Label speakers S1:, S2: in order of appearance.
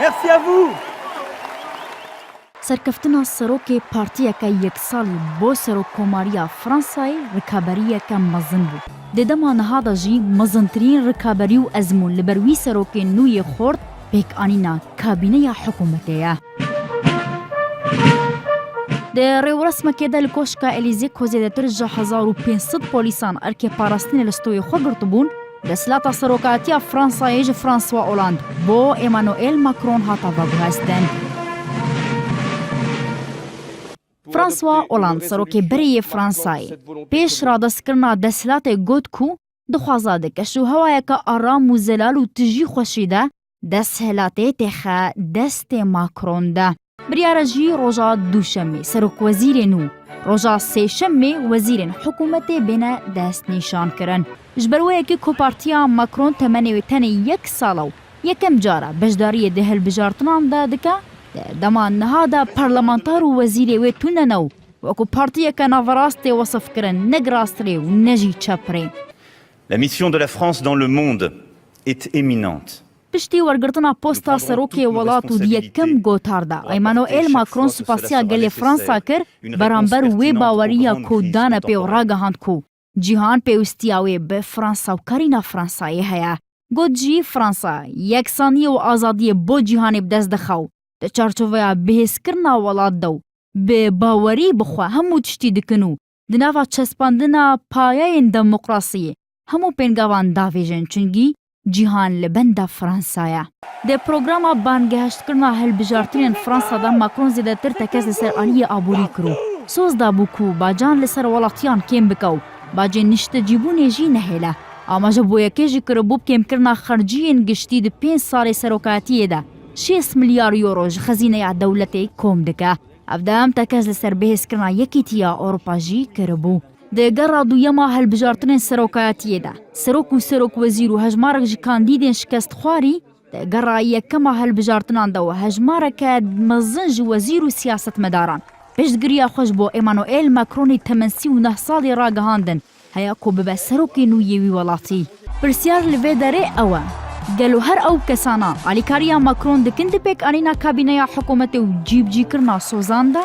S1: Merci à vous.
S2: سرکفتنا سروک پارتیا که یک سالی بو سروک کماریا فرانسای رکابریه که مزن بود. ددما نهادا جی مزنترین رکابری و ازمون لبروی سروک نوی خورد پیک آنینا کابینه حکومتیه. در رسم که دل کوشکا الیزی کوزیده ترجه 1500 پولیسان ارکی پاراستین لستوی خود گرتبون دسلاتا سروکاتیا فرانسای ج فرانسوا اولاند بو ایمانوئل ماکرون هاتا وگو هستن. فرانسوا اولاند سروکی بری فرانسای پیش را دستکرنا دسلات گود کو دخوازا دکشو هوای که آرام و زلال و تجی خوشیده دسهلاته تخا دست ماکرون ده. بریارجی روژا دوشمی سروک وزیر نو روژا سیشمی وزیر حکومت بین دست نشان کرن. جبروه که کوپارتیا ماکرون تمنی و تنی یک سالو یکم جارا بجداری دهل بجارتنان دادکه دمان نهادا پارلمانتار و وزیر و توننو و کوپارتیا که نوراست وصف کرن نگراستری و نجی چپری.
S3: La mission de la France dans le monde est éminente.
S2: پشتی ورگرتنا پوستا سروکی ولاتو دیکم گوتاردا ایمانوئل ماکرون سپاسیا گلی فرانسا کر برانبر وی باوریا کو دانا پیو راگهاند کو جیهان پیوستیاوی به فرانسا و کارینا فرانسایی هیا گوت جی فرانسا یکسانی و آزادی بو جیهانی بدست دخو ده چارچوویا بهس کرنا ولات دو به باوری بخوا همو تشتی دکنو دناوا چسپاندنا پایین دموکراسی همو پنگاوان داویجن چنگی جیهان لبندا فرانسایا. ده پروگراما بانگهشت کرنا هلبجارترین فرانسا دا ماکرون زیده تر تکز لسر آلی آبوری کرو. سوز دا بوکو با جان لسر ولاتیان کم بکو. با جن نشت جیبونه جی نهیله. اما جبو یکیجی کربوب کم کرنا خرجین گشتی ده 5 سال سروکاتیه ده. 6 میلیارد یورو خزینه دولتی کوم دکه. افدام تکز لسر بهس کرنا یکی تیا اروپا جی کربو. ده گرا دویما هلبجارترین سروکاتیه ده. سروک وزیر و هجمارک جی کاندیدین شکست خواری ده گرا یکما هلبجارتنان ده و هجمارک مزنج وزیر و سیاست مداران. پشتگریا خوش بو ایمانوئل ماکرونی 89 سالی را گهاندن هیا کو ببه سروکی نویوی ولاتی. پرسیار لوی داره اوه گلو هر او کسانا علیکاریا ماکرون دکند پیک آنینا کابینه حکومت و جیب جی کرنا سوزان ده